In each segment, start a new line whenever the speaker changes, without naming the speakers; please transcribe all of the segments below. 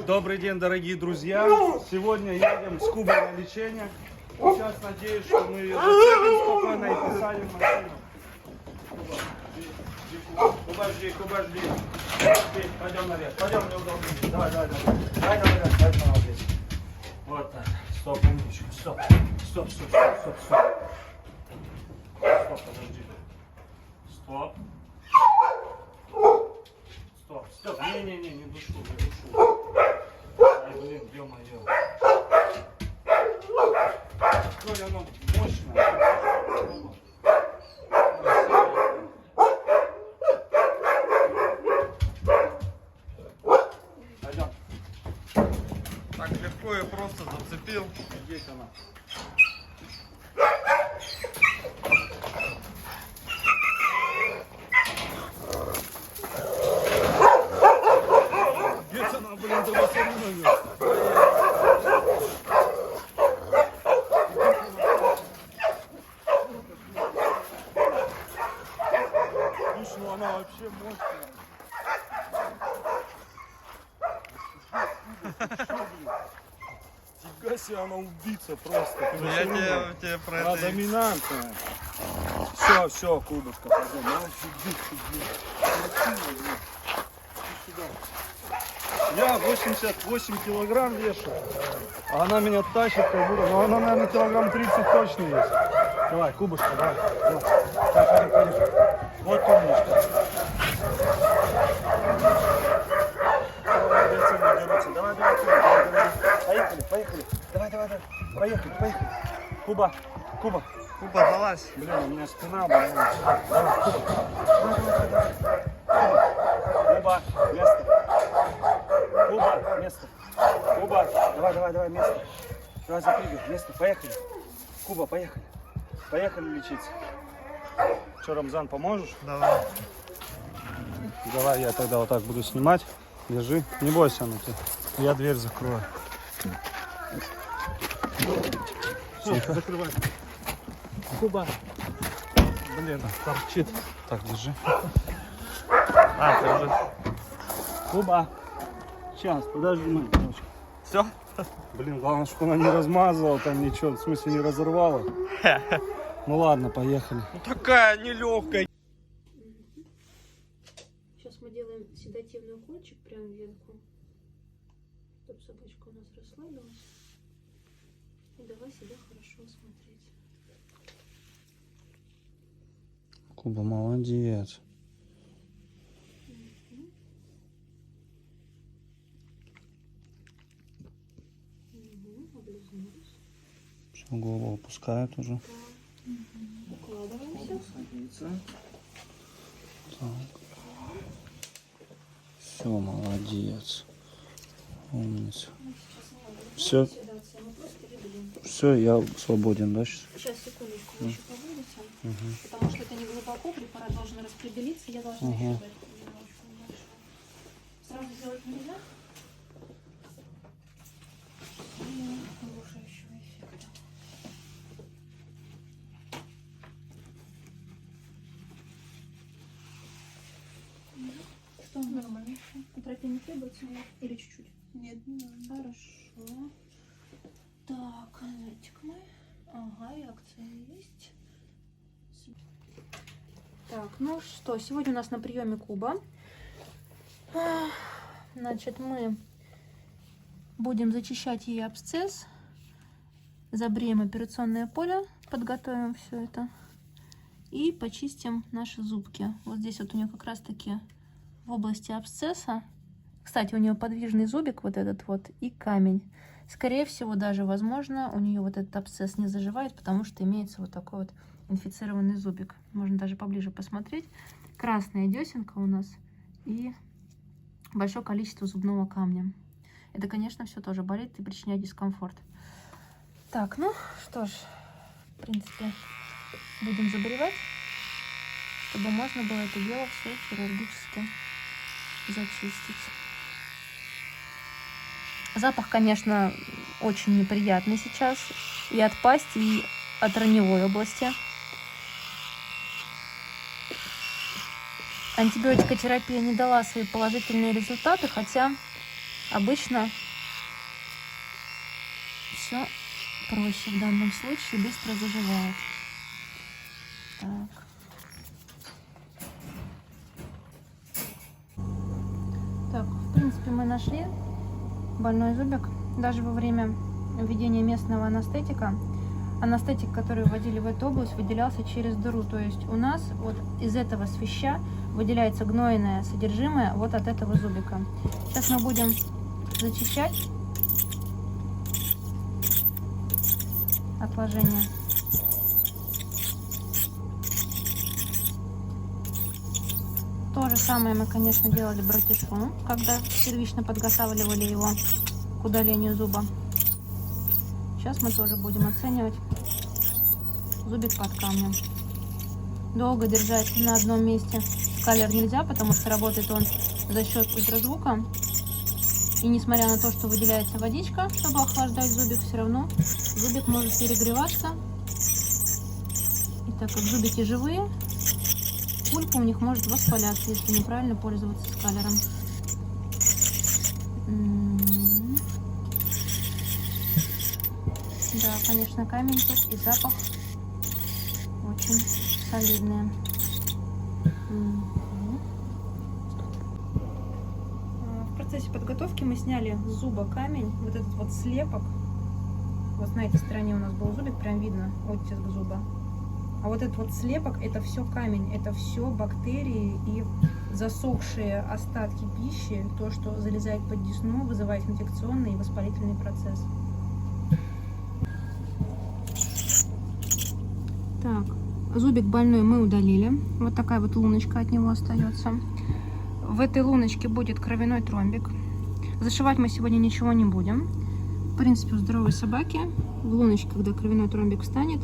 Добрый день, дорогие друзья. Сегодня едем с Кубой на лечение. Сейчас надеюсь, что мы ее зацепим спокойно и посадим в машину. Куба, жди. Пойдем наверх. Пойдем, неудобно. Давай. Давай наверх. Вот так. Стоп, умничка. Стоп, подожди. Стоп. Не душу. Ай, блин, ё-моё. Какое оно мощное. Пойдем.
Так легко я просто зацепил.
Здесь она. Здесь она, блин, туда со мной. Слушай, ну она вообще мощная. Фига себе, она убийца просто.
Я тебе про
Она
это...
доминантная. Все, Кубушка, пойдем. Я 88 килограмм вешу, а она меня тащит как будто, но она, наверное, килограмм 30 точно есть. Давай, Кубушка, давай. Так, пойдем. Вот умничка. Давай. Поехали. Давай. Поехали. Куба.
Куба, залазь.
Блин, у меня спина болит. Давай, Куба, место. Куба, давай, место. Давай запрыгай, место, поехали. Куба, поехали. Поехали лечиться. Че, Рамзан, поможешь?
Давай.
Давай я тогда вот так буду снимать. Держи. Не бойся, Анатолий. Я дверь закрою. Все, закрывай. Куба. Блин, торчит. Так, держи.
Держи.
Куба. Сейчас, подожди, мой девочка.
Все?
Блин, главное, чтобы она не размазала там ничего, в смысле не разорвала. Ну ладно, поехали.
Ну такая нелегкая.
Сейчас мы делаем седативный укольчик прямо вверху, чтобы собачка у нас расслабилась. И давай себя хорошо осмотреть.
Куба, молодец.
Облизнулись.
Все, голову опускает уже.
Укладываемся.
Так. Все, молодец. Умница. Все, все, я свободен, да, сейчас?
Сейчас, секундочку, вы еще побудете, потому что это не глубоко, препарат должен распределиться, я должна еще дать немножко небольшое. Сразу сделать нельзя? Оглушающего эффекта. Что нормально? Терапия не требуется? Или чуть-чуть? Нет, не надо. Хорошо. Так, аналитик мы. Ага, реакция есть. Так, ну что, сегодня у нас на приеме Куба. Значит, мы будем зачищать ей абсцесс. Забреем операционное поле, подготовим все это. И почистим наши зубки. Вот здесь вот у нее как раз таки в области абсцесса. Кстати, у нее подвижный зубик вот этот вот и камень. Скорее всего, даже возможно, у нее вот этот абсцесс не заживает, потому что имеется вот такой вот инфицированный зубик. Можно даже поближе посмотреть. Красная десенка у нас и большое количество зубного камня. Это, конечно, все тоже болит и причиняет дискомфорт. Так, ну что ж, в принципе, будем заболевать, чтобы можно было это дело все хирургически зачистить. Запах, конечно, очень неприятный сейчас и от пасти, и от раневой области. Антибиотикотерапия не дала свои положительные результаты, хотя обычно все проще в данном случае, быстро заживает. Так. Так, в принципе, мы нашли больной зубик. Даже во время введения местного анестетика, анестетик, который вводили в эту область, выделялся через дыру. То есть у нас вот из этого свища выделяется гнойное содержимое вот от этого зубика. Сейчас мы будем зачищать отложение. То же самое мы, конечно, делали братишу, когда первично подготавливали его к удалению зуба. Сейчас мы тоже будем оценивать зубик под камнем. Долго держать на одном месте скалер нельзя, потому что работает он за счет ультразвука. И несмотря на то, что выделяется водичка, чтобы охлаждать зубик, все равно зубик может перегреваться. И так как зубики живые, пульпа у них может воспаляться, если неправильно пользоваться скалером. Да, конечно, камень тут и запах очень солидный. В процессе подготовки мы сняли с зуба камень, вот этот вот слепок. Вот на этой стороне у нас был зубик, прям видно оттиск зуба. А вот этот вот слепок, это все камень, это все бактерии и засохшие остатки пищи, то, что залезает под десну, вызывает инфекционный и воспалительный процесс. Так, зубик больной мы удалили. Вот такая вот луночка от него остается. В этой луночке будет кровяной тромбик. Зашивать мы сегодня ничего не будем. В принципе, у здоровой собаки в луночке, когда кровяной тромбик встанет,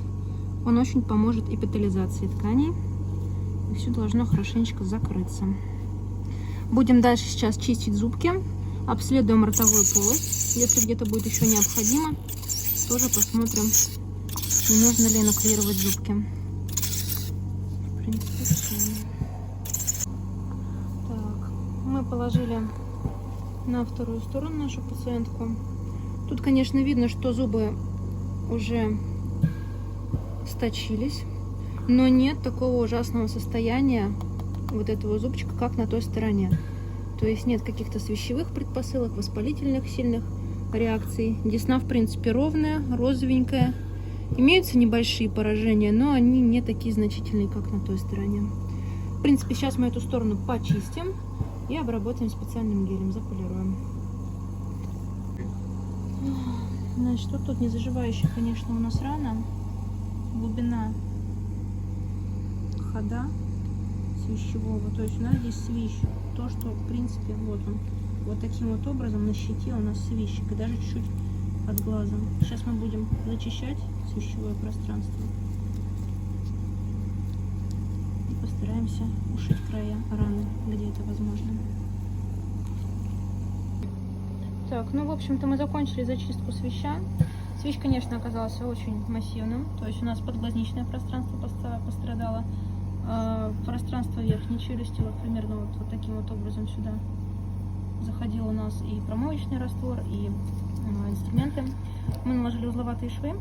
он очень поможет эпителизации тканей. И все должно хорошенечко закрыться. Будем дальше сейчас чистить зубки. Обследуем ротовую полость. Если где-то будет еще необходимо, тоже посмотрим, не нужно ли энуклировать зубки. В принципе, все. Так, мы положили на вторую сторону нашу пациентку. Тут, конечно, видно, что зубы уже сточились, но нет такого ужасного состояния вот этого зубчика, как на той стороне. То есть нет каких-то свищевых предпосылок, воспалительных сильных реакций. Десна, в принципе, ровная, розовенькая. Имеются небольшие поражения, но они не такие значительные, как на той стороне. В принципе, сейчас мы эту сторону почистим и обработаем специальным гелем, заполируем. Значит, вот тут не заживающая, конечно, у нас рана. Глубина хода свищевого, то есть у нас здесь свищ, то, что в принципе вот он, вот таким вот образом на щите у нас свищик, и даже чуть-чуть под глазом. Сейчас мы будем зачищать свищевое пространство и постараемся ушить края раны, где это возможно. Так, ну в общем-то мы закончили зачистку свища. Свищ, конечно, оказался очень массивным, то есть у нас подглазничное пространство пострадало, пространство верхней челюсти, вот примерно вот таким вот образом сюда заходил у нас и промывочный раствор, и инструменты. Мы наложили узловатые швы,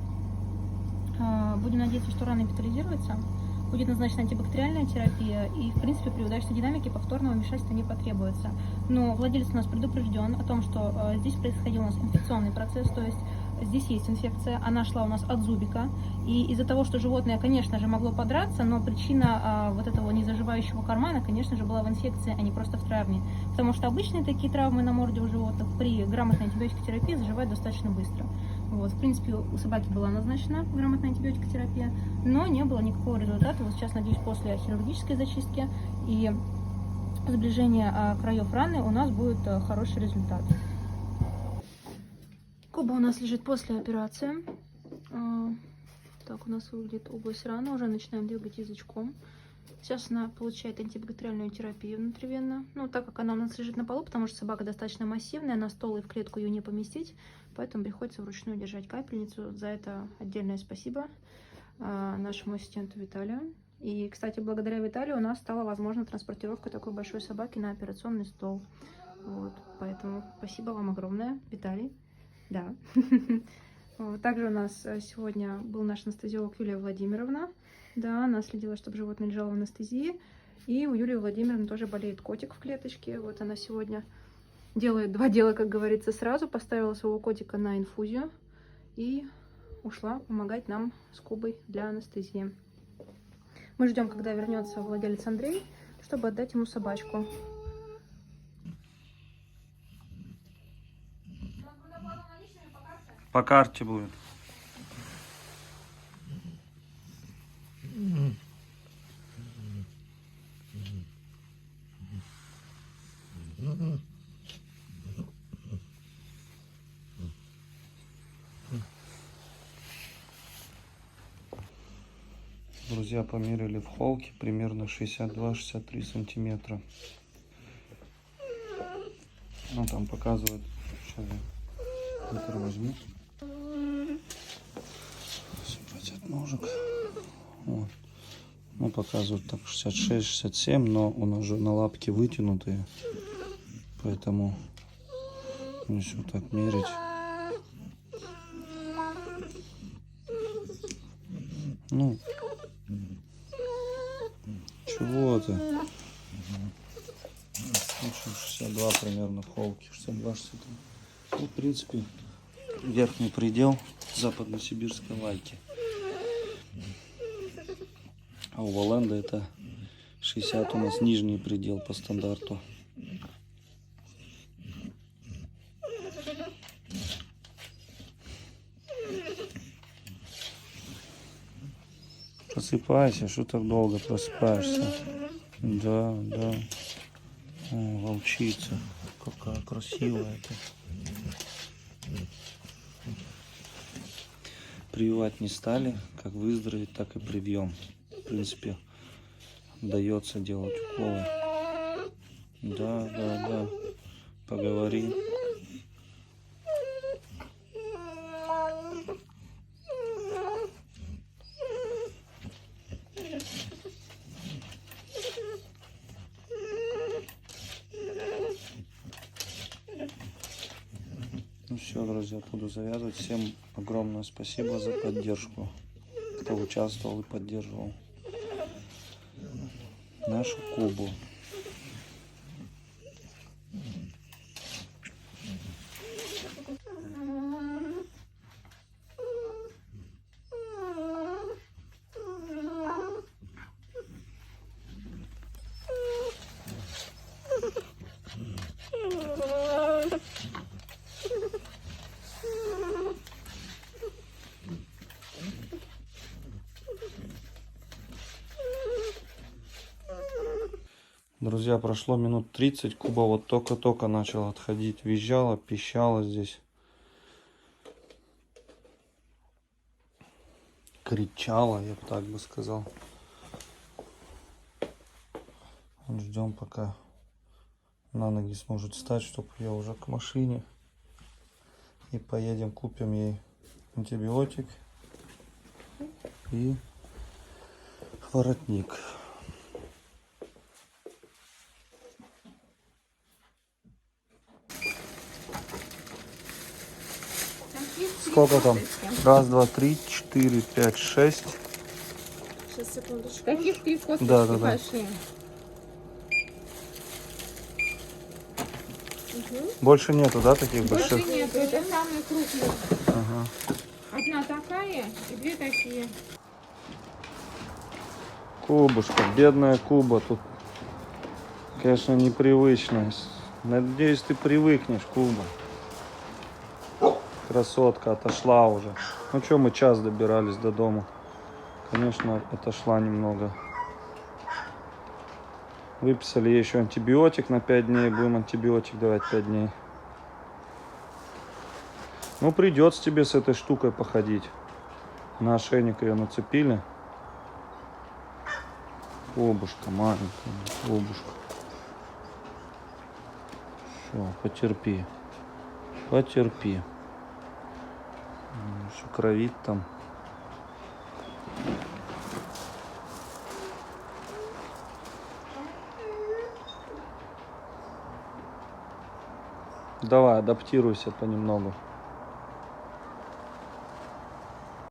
будем надеяться, что рана эпителизируется, будет назначена антибактериальная терапия, и в принципе при удачной динамике повторного вмешательства не потребуется. Но владелец у нас предупрежден о том, что здесь происходил у нас инфекционный процесс, то есть здесь есть инфекция, она шла у нас от зубика, и из-за того, что животное, конечно же, могло подраться, но причина вот этого незаживающего кармана, конечно же, была в инфекции, а не просто в травме. Потому что обычные такие травмы на морде у животных при грамотной антибиотикотерапии заживают достаточно быстро. Вот, в принципе, у собаки была назначена грамотная антибиотикотерапия, но не было никакого результата. Вот сейчас, надеюсь, после хирургической зачистки и сближения краев раны у нас будет хороший результат. Куба у нас лежит после операции. Так у нас выглядит область раны. Уже начинаем двигать язычком. Сейчас она получает антибактериальную терапию внутривенно. Ну, так как она у нас лежит на полу, потому что собака достаточно массивная, на стол и в клетку ее не поместить. Поэтому приходится вручную держать капельницу. За это отдельное спасибо нашему ассистенту Виталию. И, кстати, благодаря Виталию у нас стала возможна транспортировка такой большой собаки на операционный стол. Вот, поэтому спасибо вам огромное, Виталий. Да. Вот, также у нас сегодня был наш анестезиолог Юлия Владимировна. Да, она следила, чтобы животное лежало в анестезии. И у Юлии Владимировны тоже болеет котик в клеточке. Вот она сегодня делает два дела, как говорится, сразу. Поставила своего котика на инфузию и ушла помогать нам с Кубой для анестезии. Мы ждем, когда вернется владелец Андрей, чтобы отдать ему собачку.
По карте будет. Друзья, померили в холке примерно 62-63 сантиметра. Ну, там показывает. Сейчас я литр возьму. Собрать от ножек. Вот. Ну, показывает так 66-67, но у нас же на лапки вытянутые. Поэтому если вот так мерить. Ну, чего ты? 62 примерно в холке, 62-63. Ну, в принципе, верхний предел западно-сибирской лайки. А у Воланда это 60 у нас нижний предел по стандарту. Просыпайся, что так долго просыпаешься? Да, да. О, волчица. Какая красивая ты. Прививать не стали. Как выздороветь, так и привьем. В принципе, дается делать уколы. Да, да, да. Поговори. Ну все, друзья, буду завязывать. Всем огромное спасибо за поддержку, кто участвовал и поддерживал нашу Кубу. Друзья, прошло минут 30, Куба вот только-только начал отходить, визжала, пищала здесь, кричала, я бы так бы сказал. Ждем, пока на ноги сможет встать, чтобы я уже к машине, и поедем, купим ей антибиотик и воротник. Сколько там? Раз, два, три, 4, 5, 6.
Сейчас, секундочку. Каких 3 косточки
Да.
большие?
Больше нету, да, таких
Больше
больших?
нет, это самые крупные.
Ага.
Одна такая и 2 такие.
Кубушка, бедная Куба тут, конечно, непривычная. Надеюсь, ты привыкнешь, Куба. Красотка отошла уже. Ну что, мы час добирались до дома. Конечно, отошла немного. Выписали ей еще антибиотик на 5 дней. Будем антибиотик давать 5 дней. Ну, придется тебе с этой штукой походить. На ошейник ее нацепили. Кубушка маленькая, кубушка. Все, потерпи. Потерпи. Еще кровит там. давай, адаптируйся понемногу.